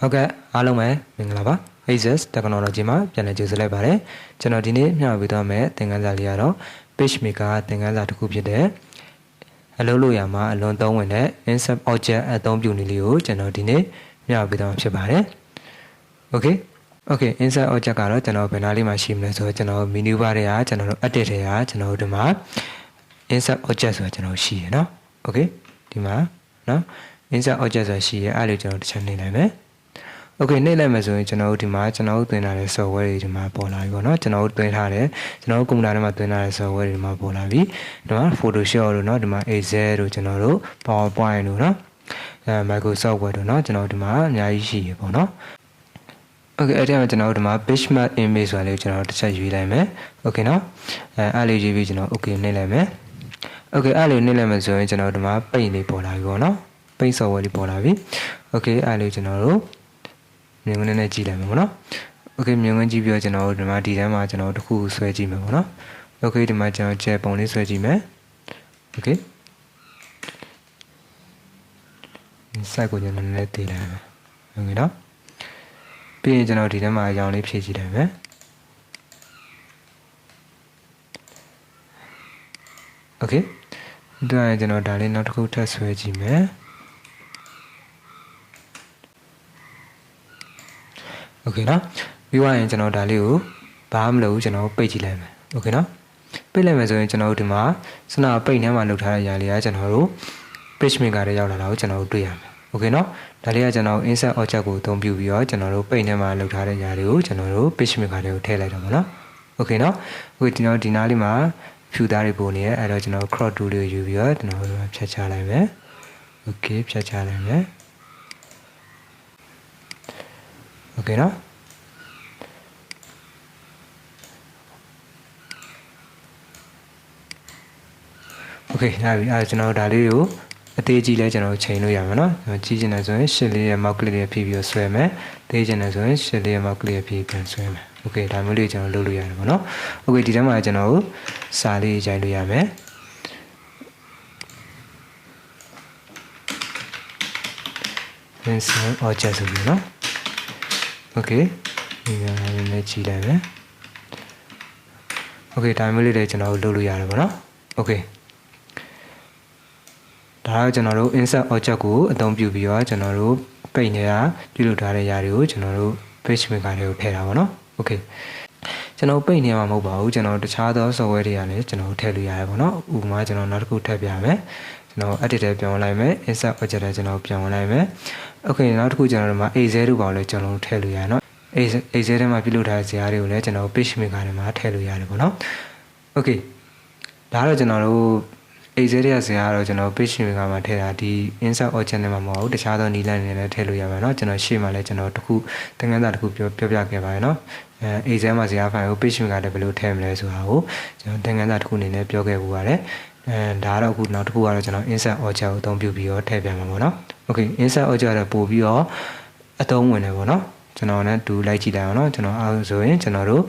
Okay, alo mẹ, mình là bác. Aces Technology mà, cho nên chưa lại bảo đấy. Cho nên đi nè, nhà bị tao mẹ, tiếng Anh là gì đó. PageMaker tiếng Anh là thuộc gì đấy. Hello luôn mà, luôn tao mình đấy. Insert object tao dùng đi liu, cho nên đi nè, nhà bị tao sẽ bảo đấy. Okay. Okay, insert object cái đó cho nên bên này mà sim này rồi, cho nên menu bar này, cho nên edit này, cho nên đó mà insert object rồi cho nên xí nó. Okay, đi mà, nó insert object rồi xí, ai lấy cho nó cho nên này mẹ. Okay, nay lại mà rồi cho nó thì mà cho nó tuyển lại software thì mà bỏ lại nó cho nó tuyển ra đấy cho nó cũng đã mà tuyển lại software thì mà bỏ lại vì nó Photoshop rồi nó thì mà Excel rồi cho nó rồi PowerPoint rồi nó Microsoft Word rồi nó cho nó thì mà nhà gì bỏ nó. Okay, ở đây mà cho nó thì mà PageMaker image rồi cho nó sẽ duy lại mẹ. Okay nó ai lấy gì cho nó okay nay lại mẹ. Okay, ai lấy nay lại mà rồi cho nó thì mà pay này bỏ lại nó pay software thì bỏ lại vì okay ai lấy cho nó rồi mình nên này chỉ lại mà nó. Ok mình nên chỉ biểu cho nó để mà đi ra mà cho nó được khu xoay chỉ mà nó. Ok thì mà cho che bóng đi xoay chỉ mà. Ok sai của nhân này thì là người đó bây giờ nó đi ra mà dòng đi phía chỉ lại mà. Ok đây cho nó đã lên nó được khu thật xoay chỉ mà. Ok đó vì vậy cho nó đã lưu bám lưu cho nó page lại mà. Ok đó page lại mà rồi cho nó thì mà sau nào page này mà lưu thả ra liền cho nó rồi PageMaker để giao là nó cho nóတွေ့ရမယ်. Ok nóဒါလေးကကျွန်တော် insert object ကိုအသုံးပြုပြီးတော့ကျွန်တော်တို့ page ထဲမှာလောက်ထားတဲ့ຢာတွေကိုကျွန်တော်တို့ PageMaker တွေကိုထည့်လိုက်တော့မှာနော် Ok နော် အခုကျွန်တော်ဒီနားလေးမှာ view သားတွေပုံနေရဲအဲ့တော့ကျွန်တော် crop tool လေးကိုယူပြီးတော့ကျွန်တော်တို့ဖြတ်ချလိုက်မယ်. Ok ဖြတ်ချလိုက်မယ်. Ok နော် Ok ဒါပြီအဲ့ကျွန်တော်ဒါလေးကိုအသေးကြီးလဲကျွန်တော်ချိန်လို့ရမှာနော်ကြီးကျင်တယ်ဆိုရင်ရှစ်လေးရဲ့ mouse click လေးဖြည့်ပြီးဆွဲမယ်သေးကျင်တယ်ဆိုရင်ရှစ်လေးရဲ့ mouse click ဖြည့်ပြန်ဆွဲမယ် Ok ဒါမျိုးလေးကျွန်တော်လုပ်လို့ရတယ်ပေါ့နော် Ok ဒီထဲမှာကျွန်တော်စာလေးရိုက်လို့ရမယ် Insert object ဆိုပြီးနော် Ok ဒီကလည်းကြည့်လိုက်မယ် Ok ဒါမျိုးလေးတွေကျွန်တော်လုပ်လို့ရတယ်ပေါ့နော် Okဒါကကျွန်တော်တို့ insert object ကိုအသုံးပြုပြီးတော့ကျွန်တော်တို့ page ထဲကပြုလုပ်ထားတဲ့ຢာတွေကိုကျွန်တော်တို့ PageMaker တွေကိုထည့်တာပါเนาะ Okay ကျွန်တော် page ထဲမှာမဟုတ်ပါဘူးကျွန်တော်တခြားသော software တွေကလည်းကျွန်တော်ထည့်လို့ရတယ်ပေါ့เนาะဥပမာကျွန်တော်နောက်တစ်ခုထည့်ပြမယ်ကျွန်တော် edit ထဲပြောင်းလိုက်မယ် insert object ထဲကျွန်တော်ပြောင်းလိုက်မယ် Okay နောက်တစ်ခုကျွန်တော်တို့မှာ Excel တို့ပါလို့ကျွန်တော်ထည့်လို့ရတယ်เนาะ Excel ထဲမှာပြုလုပ်ထားတဲ့ဇာတ်တွေကိုလည်းကျွန်တော် PageMaker ထဲမှာထည့်လို့ရတယ်ပေါ့เนาะ Okay ဒါတော့ကျွန်တော်တို့Excel ရဲ့ဇာတ်ကတော့ကျွန်တော် PageMaker မှာထည့်တာဒီ insert object နဲ့မှာမဟုတ်ဘူးတခြားသောနည်းလမ်းတွေနဲ့ထည့်လို့ရမှာเนาะကျွန်တော်ရှေ့မှာလည်းကျွန်တော်တခုသင်ခန်းစာတခုပြောပြခဲ့ပါတယ်เนาะExcel မှာဇာတ်ဖိုင်ကို PageMaker နဲ့ဘယ်လိုထည့်မလဲဆိုတာကိုကျွန်တော်သင်ခန်းစာတခုအနေနဲ့ပြောခဲ့ပူပါတယ်ဒါကတော့အခုနောက်တစ်ခုကတော့ကျွန်တော် insert object ကိုအသုံးပြုပြီးတော့ထည့်ပြန်မှာပေါ့เนาะ Okay insert object ကတော့ပို့ပြီးတော့အသုံးဝင်တယ်ပေါ့เนาะကျွန်တော်လည်းတူလိုက်ကြည့်လိုက်အောင်เนาะကျွန်တော်အားဆိုရင်ကျွန်တော်တို့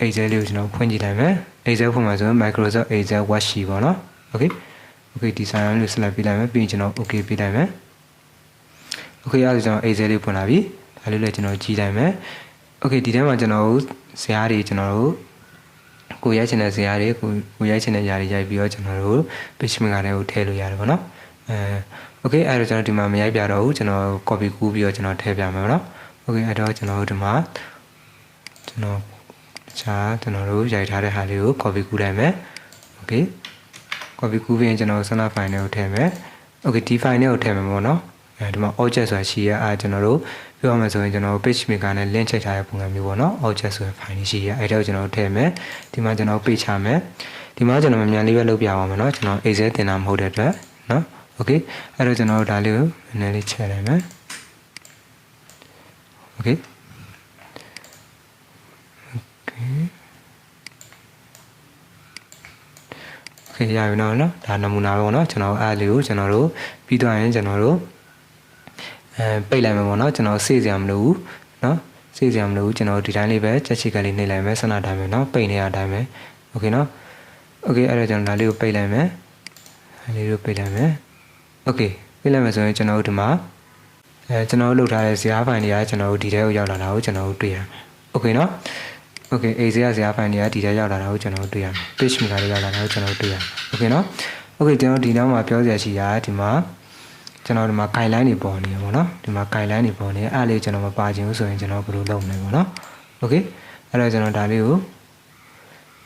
Excel လေးကိုကျွန်တော်ဖွင့်ကြည့်လိုက်မယ် Excel ဖွင့်မှာဆိုရင် Microsoft Excel worksheet ပေါ့เนาะOkay Okay ဒီ sign လေး select ပေးလိုက်မယ်ပြီးရင်ကျွန်တော် Okay ပေးလိုက်မယ် Okay အဲ့ဒါကျွန်တော် Excel လေးဖွင့်လာပြီဒါလေးလည်းကျွန်တော်ကြည့်လိုက်မယ် Okay ဒီထဲမှာကျွန်တော်ဇာတ်တွေကျွန်တော်တို့ကိုရိုက်ချင်တဲ့ဇာတ်တွေကိုရိုက်ချင်တဲ့ຢာတွေရိုက်ပြီးတော့ကျွန်တော်တို့ PageMaker ထဲကိုထည့်လို့ရတယ်ပေါ့နော်Okay အဲ့တော့ကျွန်တော်ဒီမှာမရိုက်ပြတော့ဘူးကျွန်တော် copy ကူးပြီးတော့ကျွန်တော်ထည့်ပြမယ်ပေါ့နော် Okay အဲ့တော့ကျွန်တော်တို့ဒီမှာကျွန်တော်ကျွန်တော်တို့ရိုက်ထားတဲ့ဟာလေးကို copy ကူးလိုက်မယ် Okay copy ကူးပြီးရင်ကျွန်တော်ဆန္ဒ file တွေကိုထည့်မယ် Okay ဒီ file တွေကိုထည့်မယ်ပေါ့နော်ဒီမှာ object ဆိုတာရှိရကျွန်တော်တို့ပြောရမယ်ဆိုရင်ကျွန်တော် PageMaker နဲ့ link ချိန်ထားတဲ့ပုံစံမျိုးပေါ့နော် object ဆိုတဲ့ file ရှိရအဲ့ဒါကိုကျွန်တော်ထည့်မယ်ဒီမှာကျွန်တော် page ချမယ်ဒီမှာကျွန်တော်မြန်လေးပဲလုပ်ပြပါမယ်နော်ကျွန်တော် Excel တင်တာမဟုတ်တဲ့အတွက်နော် Okay အဲ့တော့ကျွန်တော်တို့ဒါလေးကိုနည်းနည်းလေးချက်လိုက်မယ် Okay Okay ရပြီနော်ဒါနမူနာပဲပေါ့နော်ကျွန်တော်အားလေးကိုကျွန်တော်တို့ပြီးသွားရင်ကျွန်တော်တို့ပိတ်လိုက်မယ်ပေါ့နော်ကျွန်တော်စေ့စရာမလိုဘူးနော်စေ့စရာမလိုဘူးကျွန်တော်ဒီတိုင်းလေးပဲချက်ချိကလေးနှိပ်လိုက်မယ်ဆန္ဒတိုင်းပဲနော်ပိတ်နေရတိုင်းပဲ Okay နော် Okay အဲ့တော့ကျွန်တော်ဒါလေးကိုပိတ်လိုက်မယ်အဲ့လေးကိုပိတ်လိုက်မယ် Okay ပိတ်လိုက်မယ်ဆိုရင်ကျွန်တော်တို့ဒီမှာ ကျွန်တော်တို့လုပ်ထားတဲ့ဇာတ်ဖိုင်တွေကကျွန်တော်တို့ဒီထဲကိုရောက်လာတာကိုကျွန်တော်တို့တွေ့ရမယ်โอเคเนาะโอเคအေးဇာတ်ဖိုင်တွေကဒီထဲရောက်လာတာကိုကျွန်တော်တို့တွေ့ရမယ် PageMaker တွေရောက်လာတာကိုကျွန်တော်တို့တွေ့ရမယ်โอเคเนาะโอเคကျွန်တော်ဒီနောက်မှာပြောစရာရှိတာဒီမှာကျွန်တော်ဒီမှာ guideline တွေပေါ်နေရပါတော့ဒီမှာ guideline တွေပေါ်နေအဲ့လေးကျွန်တော်မပါချင်ဘူးဆိုရင်ကျွန်တော်ဘယ်လိုလုပ်မလဲပေါ့နော်โอเคအဲ့တော့ကျွန်တော်ဒါလေးကို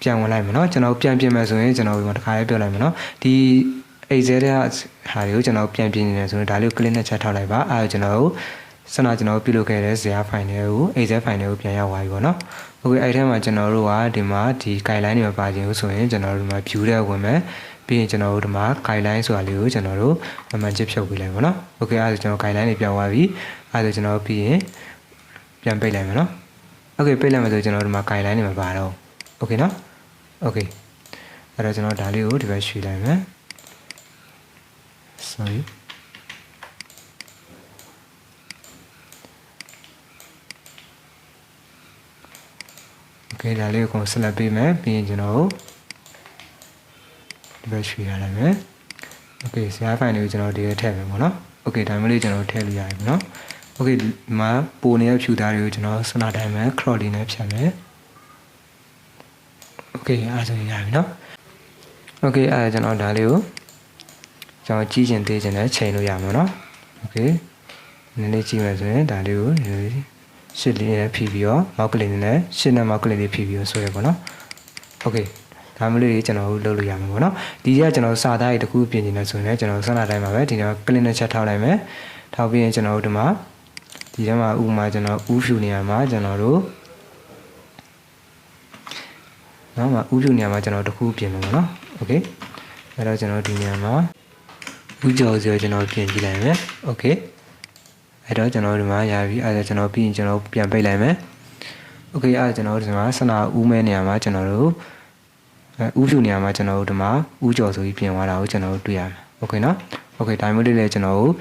ပြန်ဝင်လိုက်မယ်နော်ကျွန်တော်ပြန်ပြင်မယ်ဆိုရင်ကျွန်တော်ဒီမှာတစ်ခါလေးပြောလိုက်မယ်နော်ဒီ Excel တဲ့ဟာတွေကိုကျွန်တော်ပြန်ပြင်နေတယ်ဆိုရင်ဒါလေးကို click နဲ့ချက်ထောက်လိုက်ပါအဲ့တော့ကျွန်တော်စနကျွန်တော်ပြုလုပ်ခဲ့တဲ့ဇာတ်ဖိုင်တွေကို Excel ဖိုင်တွေကိုပြန်ရောက်သွားပြီပေါ့နော်โอเคအဲ့ထဲမှာကျွန်တော်တို့ကဒီမှာဒီ guideline တွေမပါချင်ဘူးဆိုရင်ကျွန်တော်တို့ဒီမှာ view တဲ့ဝင်မယ်ပြီးရင်ကျွန်တော်တို့ဒီမှာ guideline ဆိုတာလေးကိုကျွန်တော်တို့မှန်ချစ်ဖြုတ်ပေးလိုက်ပါနော်โอเคအဲ့ဒါကျွန်တော် guideline တွေပြောင်းသွားပြီအဲ့ဒါကျွန်တော်ပြီးရင်ပြန်ပိတ်လိုက်မယ်နော်โอเคပိတ်လိုက်မယ်ဆိုကျွန်တော်ဒီမှာ guideline တွေမပါတော့โอเคနော်โอเคအဲ့တော့ကျွန်တော်ဒါလေးကိုဒီဘက်ရွှေ့လိုက်မယ် sorryโอเคဒါလေးကိုဆက်လက်ပေးမယ်ပြီးရင်ကျွန်တော်ဒီဘက်ရွှေ့ရလိုက်မယ်โอเคဇာတ်ဖိုင်တွေကိုကျွန်တော်ဒီထဲထည့်မယ်ပေါ့နော်โอเคဒါမျိုးလေးကျွန်တော်ထည့်လို့ရပြီနော်โอเคဒီမှာပိုနေတဲ့ဖြူသားတွေကိုကျွန်တော်စနတိုင်းမှာ crop လေးနဲ့ဖြတ်မယ်โอเคအားဆိုရပြီနော်โอเคအဲ့ဒါကျွန်တော်ဒါလေးကိုကျွန်တော်ကြီးကျင်သေးကျင်နဲ့ချိန်လို့ရမှာနော်โอเคနည်းနည်းကြည့်မယ်ဆိုရင်ဒါလေးကိုရှစ်လေးနဲ့ဖြီးပြီးတော့မောက်ကလေးနဲ့ရှစ်နဲ့မောက်ကလေးလေးဖြီးပြီးတော့ဆွဲရပါတော့โอเคဒါမျိုးလေးကျွန်တော်လုပ်လို့ရမှာပေါ့နော်ဒီကကျွန်တော်စာသားတွေတခုပြင်နေတယ်ဆိုရင်ကျွန်တော်စနတိုင်းမှာပဲဒီတော့ click နဲ့ချက်ထောက်လိုက်မယ်ထောက်ပြီးရင်ကျွန်တော်တို့ဒီမှာဒီထဲမှာဥပမာကျွန်တော်ဥဖြူနေရာမှာကျွန်တော်တို့နော်မှာဥဖြူနေရာမှာကျွန်တော်တခုပြင်မယ်ပေါ့နော်โอเคအဲ့တော့ကျွန်တော်ဒီနေရာမှာဥကြော်ဆိုကျွန်တော်ပြင်ကြည့်လိုက်မယ်โอเคအဲ့တော့ကျွန်တော်ဒီမှာရပြီအဲ့ဒါကျွန်တော်ပြီးရင်ကျွန်တော်ပြန်ပိတ်လိုက်မယ်โอเคအဲ့ဒါကျွန်တော်ဒီမှာစနာဥမဲနေရာမှာကျွန်တော်တို့ဥဖြူနေရာမှာကျွန်တော်တို့ဒီမှာဥကြော်ဆိုပြီးပြင်သွားတာကိုကျွန်တော်တို့တွေ့ရမယ်โอเคနော်โอเคဒါမျိုးလေးလည်းကျွန်တော်တို့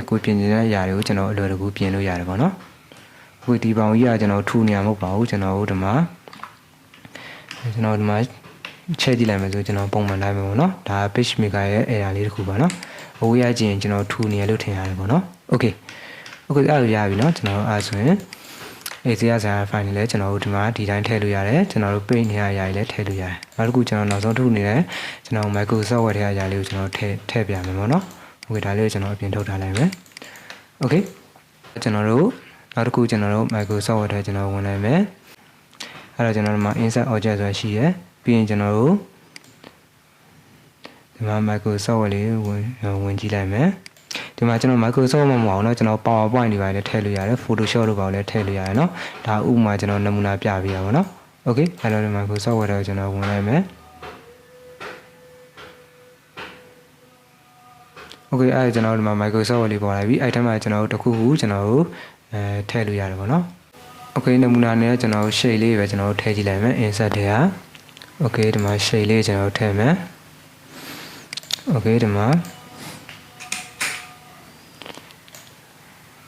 ကိုပြင်နေတဲ့ຢာတွေကိုကျွန်တော်အလွယ်တကူပြင်လို့ရတယ်ပေါ့နော်ဟိုဒီပေါင်ကြီးကကျွန်တော်ထူနေရမဟုတ်ပါဘူးကျွန်တော်တို့ဒီမှာချက်ကြည့်လိုက်မယ်ဆိုကျွန်တော်ပုံမှန်လိုက်မယ်ပေါ့နော်ဒါ PageMaker ရဲ့ error လေးတစ်ခုပါနော်အဝေးရကြည့်ရင်ကျွန်တော်ထူနေရလို့ထင်ရတယ်ပေါ့နော်โอเคအဲ့လိုရပြီနော်ကျွန်တော်အဲ့ဆိုရင်Excel ဇာတ်ဖိုင်တွေလည်းကျွန်တော်တို့ဒီမှာဒီတိုင်းထည့်လို့ရတယ်ကျွန်တော်တို့ page နေရာအရာတွေလည်းထည့်လို့ရတယ်နောက်တစ်ခုကျွန်တော်နောက်ဆုံးထုတ်နေတဲ့ကျွန်တော် Microsoft Word ထဲအရာလေးကိုကျွန်တော်ထည့်ပြမယ်ပေါ့နော်โอเคဒါလေးကိုကျွန်တော်အပြင်ထုတ်ထားလိုက်မယ်โอเคကျွန်တော်တို့နောက်တစ်ခုကျွန်တော်တို့ Microsoft Word ထဲကျွန်တော်ဝင်လိုက်မယ်အဲ့တော့ကျွန်တော်တို့မှာ insert object ဆိုတာရှိရယ်ပြီးရင်ကျွန်တော်တို့ဒီမှာ Microsoft Word လေးဝင်ကြည့်လိုက်မယ်ဒီမှာကျွန်တော် Microsoft မှာမဟုတ်တော့ကျွန်တော် PowerPoint တွေပါလည်းထည့်လို့ရတယ် Photoshop တို့ပါလည်းထည့်လို့ရတယ်เนาะဒါဥပမာကျွန်တော်နမူနာပြပေးရပါတော့โอเคအဲ့တော့ဒီ Microsoft Word ကိုကျွန်တော်ဝင်လိုက်မယ်โอเคအဲ့ကျွန်တော်ဒီမှာ Microsoft Word လေးပေါ်လာပြီအဲ့ထက်မှာကျွန်တော်တို့တခုခုကျွန်တော်တို့ထည့်လို့ရတယ်ပေါ့နော်โอเคနမူနာနဲ့ကျွန်တော် shade လေးပဲကျွန်တော်တို့ထည့်ကြည့်လိုက်မယ် insert ထဲဟာโอเคဒီမှာ shade လေးကျွန်တော်ထည့်မယ်โอเคဒီမှာ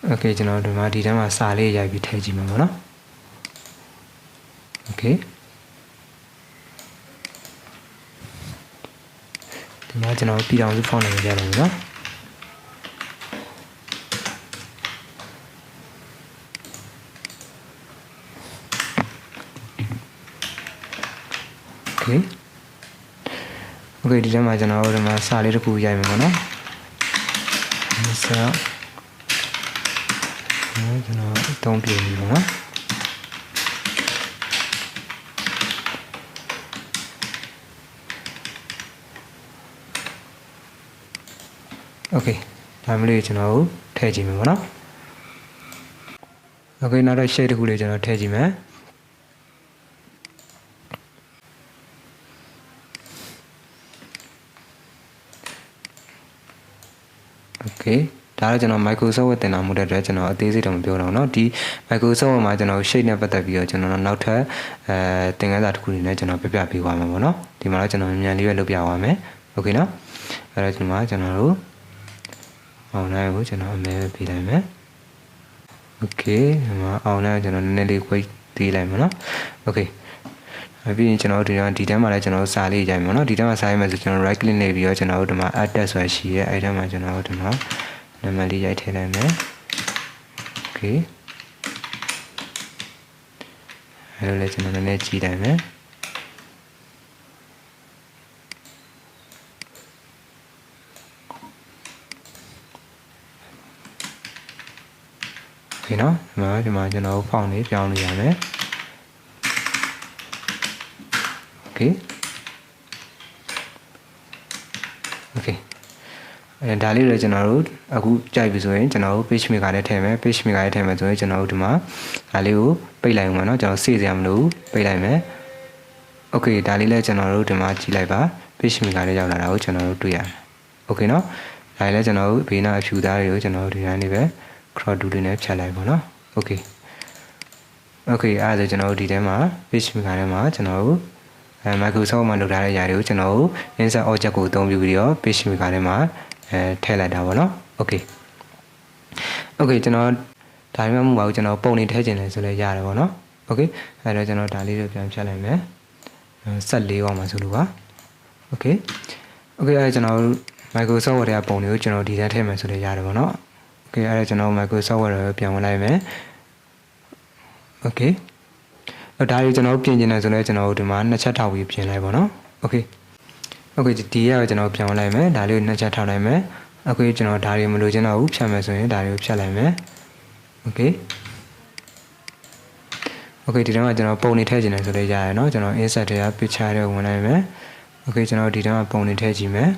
โอเคကျွန်တော်ဒီမှာဒီထဲမှာစာလေးရိုက်ပြီးထည့်ကြည့်မှာပေါ့နော်โอเคဒီမှာကျွန်တော်ပြည်အောင်စုဖောင်းနေကြတယ်နော်โอเคဒီထဲမှာကျွန်တော်ဒီမှာစာလေးတစ်ခုရိုက်မှာပေါ့နော်စာကျွန်တော်တုံးပြနေပါနော်โอเคဒါမျိုးလေးကျွန်တော်ထည့်ကြည့်မယ်ပေါ့နော်โอเคနောက်တော့ shade တစ်ခုလေးကျွန်တော်ထည့်ကြည့်မယ်โอเคဒါတော့ကျွန်တော် Microsoft Word တင်တာမှုတဲ့အတွက်ကျွန်တော်အသေးစိတ်တော့မပြောတော့เนาะဒီ Microsoft Word မှာကျွန်တော် shade နဲ့ပတ်သက်ပြီးတော့ကျွန်တော်နောက်ထပ်သင်ခန်းစာတစ်ခုနေနဲ့ကျွန်တော်ပြပြပေးသွားမှာပေါ့เนาะဒီမှာတော့ကျွန်တော်မြန်လေးပဲလုပ်ပြသွားမယ်โอเคเนาะအဲ့တော့ဒီမှာကျွန်တော်တို့အောင်နိုင်ကိုကျွန်တော်အမဲပေးလိုက်မယ်โอเคဒီမှာအောင်နိုင်ကျွန်တော်နည်းနည်းလေး wait သေးလိုက်မယ်เนาะโอเคပြီးရင်ကျွန်တော်တို့ဒီထဲမှာလည်းကျွန်တော်တို့စာလေးရိုက်မယ်เนาะဒီထဲမှာစာရိုက်မယ်ဆိုကျွန်တော် right click နေပြီးတော့ကျွန်တော်တို့ဒီမှာ add text ဆိုတာရှိရဲအဲ့ထဲမှာကျွန်တော်တို့ဒီမှာနံပါတ်လေးရိုက်ထည့်လိုက်မယ် okay အဲ့လိုလဲကျွန်တော်နည်းနည်းကြည့်လိုက်မယ်โอเคเนาะဒီမှာကျွန်တော်ဖောင်လေးပြောင်းလို့ရမယ်โอเคโอเคဒါလေးလည်းကျွန်တော်တို့အခုကြိုက်ပြီဆိုရင်ကျွန်တော်တို့ PageMaker နဲ့ထည့်မယ် PageMaker နဲ့ထည့်မယ်ဆိုရင်ကျွန်တော်တို့ဒီမှာဒါလေးကိုပိတ်လိုက်အောင်ပါเนาะကျွန်တော်စေ့စရာမလိုပိတ်လိုက်မယ်โอเคဒါလေးလည်းကျွန်တော်တို့ဒီမှာကြည့်လိုက်ပါ PageMaker နဲ့ရောက်လာတာကိုကျွန်တော်တို့တွေ့ရတယ်โอเคเนาะဒါလေးလည်းကျွန်တော်တို့ဘေးနားအဖြူသားတွေကိုကျွန်တော်တို့ဒီတိုင်းလေးပဲ crop tool လေးနဲ့ဖြတ်လိုက်ပါเนาะโอเคโอเคအဲ့ဒါဆိုကျွန်တော်တို့ဒီထဲမှာ PageMaker ထဲမှာကျွန်တော်တို့Microsoft မှာလုပ်ထားတဲ့ຢာတွေကိုကျွန်တော်တို့ insert object ကိုအသုံးပြုပြီးတော့ PageMaker ထဲမှာထည့်လိုက်တာပေါ့နော်โอเคကျွန်တော်ဒါမှမဟုတ်ပါဘူးကျွန်တော်ပုံနေထည့်ခြင်းလဲဆိုလဲရတယ်ပေါ့နော်โอเคအဲ့တော့ကျွန်တော်ဒါလေးတွေပြန်ဖြတ်လိုက်မယ်ဆက်၄ပါမှာဆိုလို့ပါโอเคအဲ့ကျွန်တော် Microsoft Word ရဲ့ပုံတွေကိုကျွန်တော်ဒီထဲထည့်မယ်ဆိုလဲရတယ်ပေါ့နော်โอเคအဲ့ဒါကျွန်တော် Microsoft Word ကိုပြန်ဝင်လိုက်မယ်โอเคဒါတွေကျွန်တော်ပြင်ကျင်တယ်ဆိုလဲကျွန်တော်ဒီမှာနှစ်ချက်ထောက်ပြီးပြင်လိုက်ပေါ့နော်โอเคဒီရကျွန်တော်ပြန်ဝင်လိုက်မယ်ဒါလေးကိုနှစ်ချက်ထောက်လိုက်မယ်အခုကျွန်တော်ဒါတွေမလိုချင်တော့ဘူးဖြတ်မယ်ဆိုရင်ဒါတွေကိုဖြတ်လိုက်မယ်โอเคဒီထဲမှာကျွန်တော်ပုံနေထည့်ခြင်းလဲဆိုလဲရတယ်เนาะကျွန်တော် insert ထဲက picture တွေဝင်လိုက်မယ်โอเคကျွန်တော်ဒီထဲမှာပုံနေထည့်ကြည့်မယ်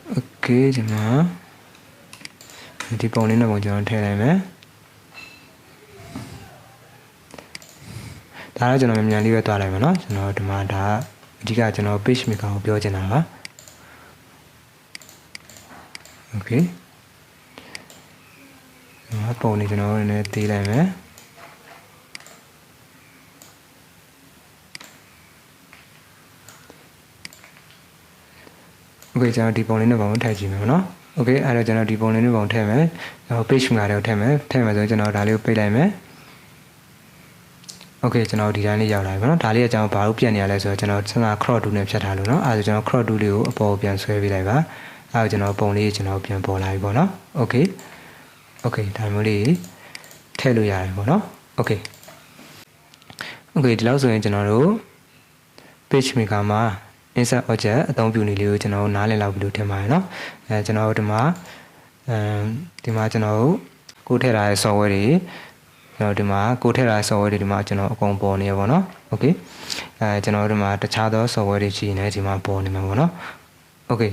โอเคဒီမှာဒီပုံလေးနဲ့ပုံကျွန်တော်ထည့်လိုက်မယ်ဒါတော့ကျွန်တော်မြန်လေးပဲတွားလိုက်မယ်เนาะကျွန်တော်ဒီမှာဒါအဓိကကျွန်တော် PageMaker ကိုပြောချင်တာပါโอเคပုံနေကျွန်တော်လည်းသေးလိုက်မယ်โอเคကျွန်တော်ဒီပုံလေးနဲ့ပုံထည့်ကြည့်မယ်เนาะโอเคအဲ့တော့ကျွန်တော်ဒီပုံလေးနဲ့ပုံထည့်မယ်PageMaker တွေကိုထည့်မယ်ဆိုရင်ကျွန်တော်ဒါလေးကိုပိတ်လိုက်မယ်โอเคကျွန်တော်ဒီတိုင်းလေးရောက်လာပြီเนาะဒါလေးကကျွန်တော်ဘာလို့ပြန်နေရလဲဆိုတော့ကျွန်တော်စမ်း crop tool နဲ့ဖြတ်ထားလို့เนาะအဲဒါကျွန်တော် crop tool လေးကိုအပေါ်ပြန်ဆွဲပေးလိုက်ပါအဲဒါကျွန်တော်ပုံလေးကျွန်တော်ပြန်ပေါ်လာပြီပေါ့เนาะโอเคဒါမျိုးလေးထည့်လို့ရတယ်ပေါ့เนาะโอเคဒီလောက်ဆိုရင်ကျွန်တော်တို့ PageMaker မှာ insert object အသုံးပြုနေလေးကိုကျွန်တော်နားလည်လောက်ပြီလို့ထင်ပါတယ်เนาะကျွန်တော်ဒီမှာကျွန်တော်ကိုထည့်ထားတဲ့ software တွေကျွန်တော်ဒီမှာကိုထည့်ထားတဲ့ software တွေဒီမှာကျွန်တော်အကုန်ပေါ်နေရပါတော့โอเคကျွန်တော်ဒီမှာတခြားသော software တွေရှိနေဒီမှာပေါ်နေမှာပေါ့နော်โอเค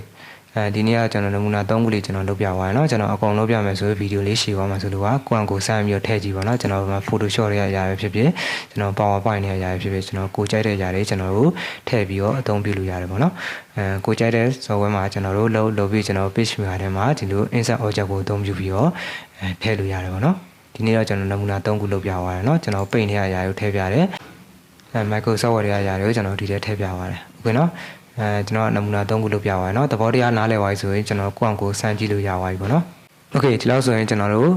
ဒီနေ့ကကျွန်တော်နမူနာ3ခုလေးကျွန်တော်လုပ်ပြသွားရအောင်ကျွန်တော်အကုန်လုပ်ပြမယ်ဆိုရင်ဗီဒီယိုလေးရှည်သွားမှာဆိုလို့ကကိုယ့်ကိုစမ်းပြီးတော့ထည့်ကြည့်ပါတော့ကျွန်တော်ဒီမှာ Photoshop တွေအရာပဲဖြစ်ဖြစ်ကျွန်တော် PowerPoint တွေအရာပဲဖြစ်ဖြစ်ကျွန်တော်ကိုကြိုက်တဲ့အရာတွေကျွန်တော်တို့ထည့်ပြီးတော့အသုံးပြုလို့ရတယ်ပေါ့နော်ကိုကြိုက်တဲ့ software မှာကျွန်တော်တို့လုပ်ပြီးကျွန်တော် PageMaker ထဲမှာဒီလို insert object ကိုအသုံးပြုပြီးတော့ထည့်လို့ရတယ်ပေါ့နော်ဒီနေ့တော့ကျွန်တော်နမူနာ3ခုလုပ်ပြသွားတယ်เนาะကျွန်တော်ပိတ်နေတဲ့အရာကိုထည့်ပြတယ်Microsoft Word ရဲ့အရာတွေကိုကျွန်တော်ဒီထဲထည့်ပြသွားတယ်โอเคเนาะကျွန်တော်နမူနာ3ခုလုပ်ပြသွားတယ်เนาะသဘောတရားနားလည်သွားပြီဆိုရင်ကျွန်တော်ကိုယ့်ကိုစမ်းကြည့်လို့ရသွားပြီပေါ့เนาะโอเคဒီလောက်ဆိုရင်ကျွန်တော်တို့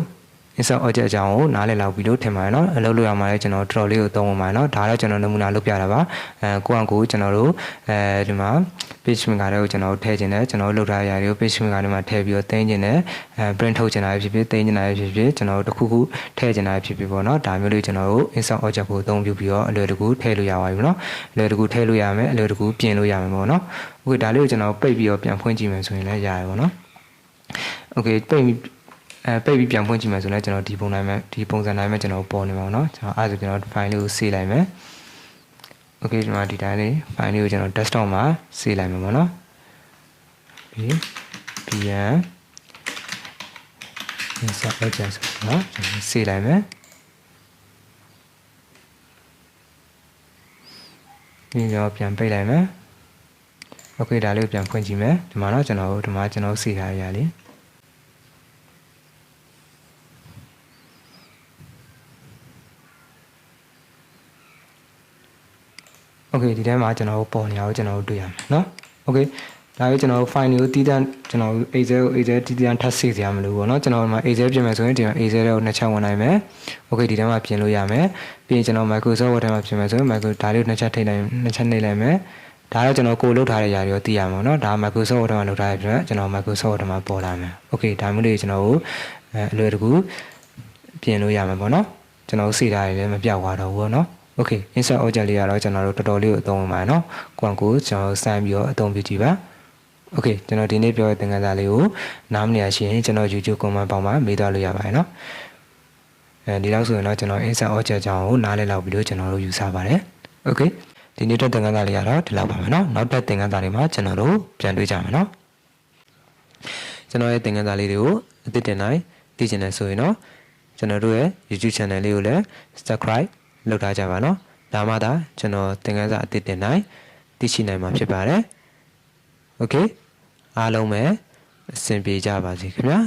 insert object အကြောင်းကိုနားလည်လောက်ပြီလို့ထင်ပါတယ်เนาะအလုပ်လုပ်ရမှာလဲကျွန်တော် draw လေးကိုသုံးပါမယ်เนาะဒါတော့ကျွန်တော်နမူနာလုပ်ပြတာပါကိုယ့်ကိုကျွန်တော်တို့ဒီမှာ PageMaker တွေကိုကျွန်တော်ထည့်ခြင်းနဲ့ကျွန်တော်လုပ်ထားရတဲ့ PageMaker တွေမှာထည့်ပြီးတော့သိမ်းခြင်းနဲ့print ထုတ်ခြင်းတာဖြစ်ဖြစ်သိမ်းခြင်းတာဖြစ်ဖြစ်ကျွန်တော်တို့တစ်ခုခုထည့်ခြင်းတာဖြစ်ဖြစ်ပေါ့เนาะဒါမျိုးလေးကျွန်တော်တို့ insert object ကိုအသုံးပြုပြီးတော့အလွယ်တကူထည့်လို့ရပါပြီเนาะအလွယ်တကူထည့်လို့ရမယ်အလွယ်တကူပြင်လို့ရမယ်ပေါ့เนาะโอเคဒါလေးကိုကျွန်တော်ပိတ်ပြီးတော့ပြန်ဖွင့်ကြည့်မယ်ဆိုရင်လည်းရတယ်ပေါ့เนาะโอเคပိတ်ပြီးပြန်ဖွင့်ကြည့်မယ်ဆိုရင်ကျွန်တော်ဒီပုံစံတိုင်းပဲကျွန်တော်ပေါ်နေပါအောင်เนาะကျွန်တော်အဲ့ဒါဆိုကျွန်တော် file လေးကို save လိုက်မယ်โอเคဒီမှာဒီတိုင်းလေး file လေးကိုကျွန်တော် desktop မှာ save လိုက်မယ်ပေါ့เนาะပြီးပြန် insert object ဆိုတော့ကျွန်တော် save လိုက်မယ်ပြီးတော့ပြန်ပိတ်လိုက်မယ်โอเคဒါလေးကိုပြန်ဖွင့်ကြည့်မယ်ဒီမှာတော့ကျွန်တော် save ထားရလေးโอเคဒီထဲမှာကျွန်တော်ပေါ်နေအောင်ကျွန်တော်တွေ့ရမယ်เนาะโอเคဒါပဲကျွန်တော် file ကိုတီးတန်းကျွန်တော် Excel ကို Excel တီးတန်းထပ်စေ့စရာမလိုဘူးเนาะကျွန်တော်ဒီမှာ Excel ပြင်မယ်ဆိုရင်ဒီမှာ Excel တွေကိုနှစ်ချက်ဝင်နိုင်မယ်โอเคဒီထဲမှာပြင်လို့ရမယ်ပြီးရင်ကျွန်တော် Microsoft Word ထဲမှာပြင်မယ်ဆိုရင် Micro ဒါလေးကိုနှစ်ချက်နှိပ်လိုက်မယ် ဒါတော့ကျွန်တော်ကိုလုပ်ထားတဲ့ຢာတွေရောသိရမှာเนาะဒါ Microsoft Word မှာလုပ်ထားတဲ့အတွက်ကျွန်တော် Microsoft Word မှာပေါ်လာမယ်โอเคဒါမျိုးလေးကျွန်တော်တို့အလွယ်တကူပြင်လို့ရမှာပေါ့เนาะကျွန်တော်တို့စေတာတွေလည်းမပြောက်သွားတော့ဘူးပေါ့เนาะโอเค insert object လေးကတော့ကျွန်တော်တို့တော်တော်လေးကိုအသုံးဝင်ပါเนาะကိုကျွန်တော်စမ်းပြီးတော့အသုံးပြုကြည့်ပါโอเคကျွန်တော်ဒီနေ့ပြောတဲ့သင်ခန်းစာလေးကိုနားမလည်ရရှိရင်ကျွန်တော် YouTube comment ပေါင်းမှာမေးသွားလို့ရပါတယ်เนาะဒီလောက်ဆိုရင်တော့ကျွန်တော် insert object အကြောင်းကိုနားလည်လောက်ပြီးတော့ကျွန်တော်တို့ယူဆပါတယ်โอเคဒီနေ့တက်သင်ခန်းစာလေးကတော့ဒီလောက်ပါမယ်เนาะနောက်တက်သင်ခန်းစာတွေမှာကျွန်တော်တို့ပြန်တွေ့ကြမယ်เนาะကျွန်တော်ရဲ့သင်ခန်းစာလေးတွေကိုအသစ်တင်နိုင်သိချင်တယ်ဆိုရင်တော့ကျွန်တော်တို့ရဲ့ YouTube channel လေးကိုလည်း subscribe လုပ်ထားကြပါเนาะဒါမှသာကျွန်တော်သင်ခန်းစာအသစ်တင်နိုင်သိရှိနိုင်မှာဖြစ်ပါတယ်โอเคအားလုံးပဲအဆင်ပြေကြပါစေခင်ဗျာ